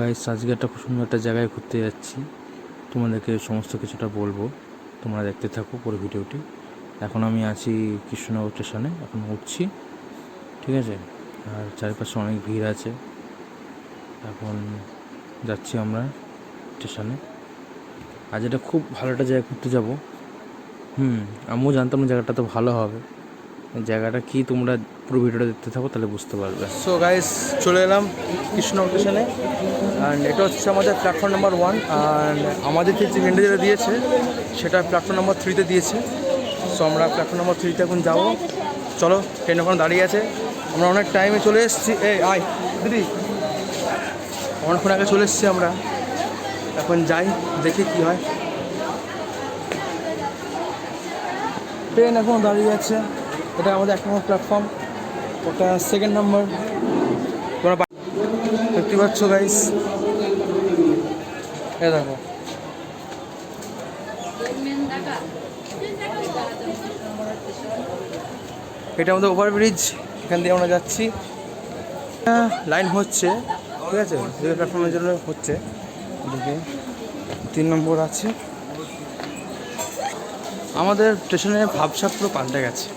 Guys, আজকে একটা খুব সুন্দর একটা জায়গায় ঘুরতে যাচ্ছি। তোমাদেরকে সমস্ত কিছুটা বলবো, তোমরা দেখতে থাকো পুরো ভিডিওটি। এখন আমি আছি কৃষ্ণনগর স্টেশনে, এখন উঠছি, ঠিক আছে। আর চারিপাশে অনেক ভিড় আছে। এখন যাচ্ছি আমরা স্টেশনে। আজ এটা খুব ভালো একটা জায়গায় ঘুরতে যাবো। আমিও জানতাম না জায়গাটা তো ভালো হবে। জায়গাটা কি তোমরা পুরো ভিডিওটা দেখতে থাকো, তাহলে বুঝতে পারবে। সো গাইস, চলে এলাম কৃষ্ণনগর স্টেশনে। অ্যান্ড এটা হচ্ছে আমাদের প্ল্যাটফর্ম নাম্বার 1। অ্যান্ড আমাদের যে ট্রেনটা যেটা দিয়েছে সেটা প্ল্যাটফর্ম নাম্বার 3-তে দিয়েছে। সো আমরা প্ল্যাটফর্ম নাম্বার 3-তে এখন যাবো। চলো, ট্রেন ওখানে দাঁড়িয়ে আছে। আমরা অনেক টাইমে চলে এসেছি। আয় দিদি, অনেকক্ষণ আগে চলে এসেছি আমরা। এখন যাই, দেখি কি হয়। ট্রেন এখন দাঁড়িয়ে আছে। এটা আমাদের 1 নম্বর প্ল্যাটফর্ম, ওটা 2nd নম্বর। তোমরা দেখতে পাচ্ছ গাইস, দেখো এটা আমাদের ওভারব্রিজ, এখান দিয়ে আমরা যাচ্ছি। লাইন হচ্ছে, ঠিক আছে, যে প্ল্যাটফর্মের জন্য হচ্ছে। এদিকে 3 নম্বর আছে। আমাদের স্টেশনের ভাবসাব পুরো পাল্টে গেছে।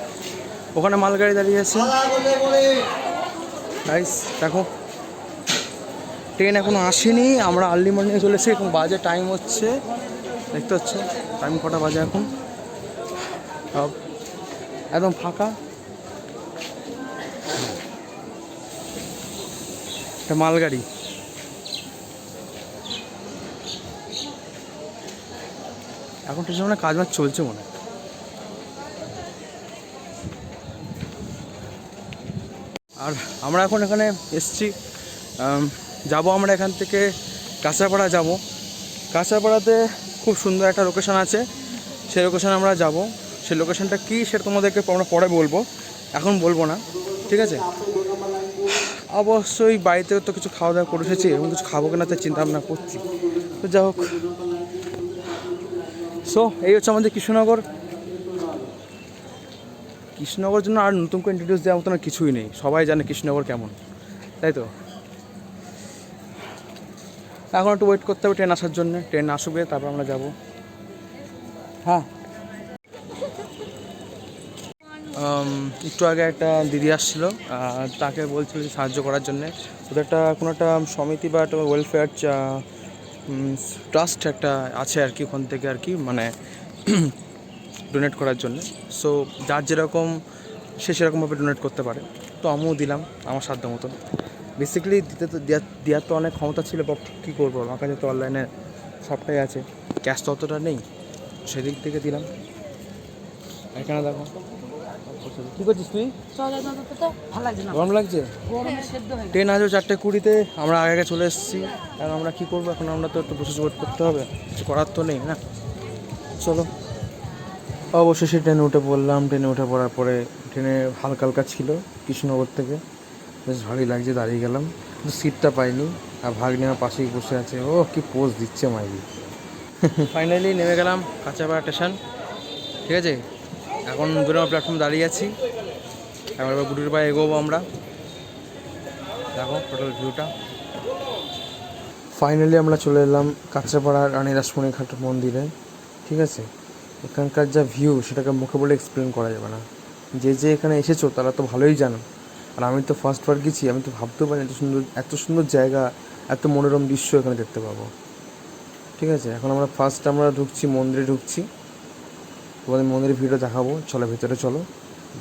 ওখানে মালগাড়ি দাঁড়িয়ে আছে গাইস, দেখো ট্রেন এখনো আসেনি। আমরা আর্লি মর্নিংয়ে চলেছি। এখন বাজে টাইম হচ্ছে, দেখতে পাচ্ছ টাইম কটা বাজে এখন। সব একদম ফাঁকা। একটা মালগাড়ি, এখন স্টেশনে কাজ বাজ চলছে মনে হয়। আর আমরা এখন এখানে এসছি, যাব আমরা এখান থেকে কাঁচরাপাড়া যাব। কাঁচরাপাড়াতে খুব সুন্দর একটা লোকেশান আছে, সেই লোকেশানে আমরা যাব। সেই লোকেশানটা কী সেটা তোমাদেরকে আমরা পরে বলবো, এখন বলবো না, ঠিক আছে। অবশ্যই বাড়িতেও তো কিছু খাওয়া দাওয়া করে এসেছি, এবং কিছু খাবো কিনা তাই চিন্তা ভাবনা করছি। তো যাই হোক, সো এই হচ্ছে আমাদের কৃষ্ণনগর। কৃষ্ণনগর জন্য আর নতুন করে ইন্ট্রোডিউস দেওয়ার মতো না কিছুই নেই, সবাই জানে কৃষ্ণনগর কেমন, তাই তো। এখন একটু ওয়েট করতে হবে ট্রেন আসার জন্য। ট্রেন আসবে, তারপর আমরা যাব। হ্যাঁ, একটু আগে একটা দিদি আসছিলো, তাকে বলছিল সাহায্য করার জন্যে। ওদের একটা কোনো একটা সমিতি বা একটা ওয়েলফেয়ার ট্রাস্ট একটা আছে আর কি, ওখান থেকে আর কি মানে ডোনেট করার জন্য। সো যার যেরকম সে সেরকমভাবে ডোনেট করতে পারে। তো আমিও দিলাম আমার সাধ্য মতন। বেসিক্যালি দিতে তো দেওয়ার তো অনেক ক্ষমতা ছিল, বাট কী করবো, আমার কাছে তো অনলাইনে সবটাই আছে, ক্যাশ তো অতটা নেই, সেদিক থেকে দিলাম। এখানে দেখো, কী করছিস তুই? গরম লাগছে। ট্রেন আসবে 4:20-তে, আমরা আগে আগে চলে এসেছি। কারণ আমরা কী করবো, এখন আমরা তো একটু বসে ওয়েট করতে হবে, কিছু করার তো নেই না। চলো, অবশেষে ট্রেনে উঠে পড়লাম। ট্রেনে উঠে পড়ার পরে ট্রেনে হালকা হালকা ছিল কৃষ্ণনগর থেকে, বেশ ভালোই লাগছে। দাঁড়িয়ে গেলাম, কিন্তু সিটটা পাইনি। আর ভাগ্নি আমার পাশেই বসে আছে, ও কি পোজ দিচ্ছে মাইরি। ফাইনালি নেমে গেলাম কাঁচরাপাড়া স্টেশন, ঠিক আছে। এখন 2 নম্বর প্ল্যাটফর্ম দাঁড়িয়ে আছি। এবার গুটির পায়ে এগোবো আমরা। দেখো টোটাল ভিউটা। ফাইনালি আমরা চলে এলাম কাঁচরাপাড়া রানী রাসমণি ঘাট মন্দিরে, ঠিক আছে। এখানকার যা ভিউ সেটাকে মুখে বলে এক্সপ্লেন করা যাবে না। যে যে এখানে এসেছো তারা তো ভালোই জানো। আর আমি তো ফার্স্টবার গেছি, আমি তো ভাবতেও পারি এত সুন্দর জায়গা, এত মনোরম দৃশ্য এখানে দেখতে পাবো, ঠিক আছে। এখন আমরা ঢুকছি, মন্দিরে ঢুকছি। তোমাদের মন্দিরের ভিডিও দেখাবো, চলো ভেতরে চলো,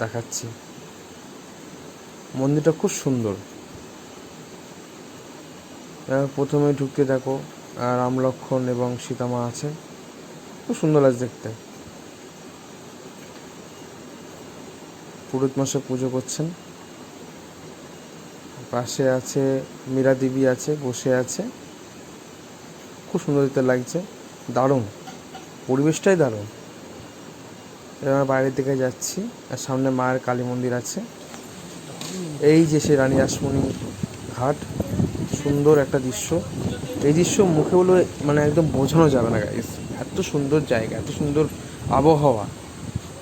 দেখাচ্ছি। মন্দিরটা খুব সুন্দর। প্রথমে ঢুকতে দেখো রাম লক্ষ্মণ এবং সীতামা আছে, খুব সুন্দর লাগছে দেখতে। পুরোহিত মশাই পুজো করছেন। পাশে আছে মীরা দেবী আছে, বসে আছে, খুব সুন্দর দেখতে লাগছে, দারুণ পরিবেশটাই দারুণ। এবার বাইরের দিকে যাচ্ছি, আর সামনে মায়ের কালী মন্দির আছে। এই যে সে রানী রাসমণি ঘাট, সুন্দর একটা দৃশ্য। এই দৃশ্য মুখে বলে মানে একদম বোঝানো যাবে না গাইস, এত সুন্দর জায়গা, এত সুন্দর আবহাওয়া,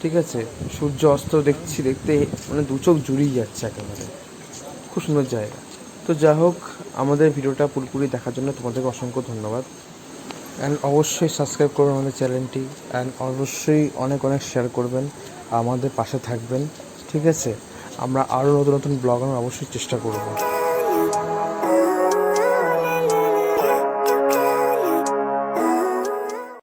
ঠিক আছে। সূর্য অস্ত দেখতে মানে 2 চোখ জুড়িয়ে যাচ্ছে একেবারে, খুব সুন্দর জায়গা। তো যা হোক, আমাদের ভিডিওটা পুরোপুরি দেখার জন্য তোমাদেরকে অসংখ্য ধন্যবাদ। অ্যান্ড অবশ্যই সাবস্ক্রাইব করবেন আমাদের চ্যানেলটি, অ্যান্ড অবশ্যই অনেক অনেক শেয়ার করবেন, আমাদের পাশে থাকবেন, ঠিক আছে? আমরা আরও নতুন নতুন ব্লগ আনার অবশ্যই চেষ্টা করব।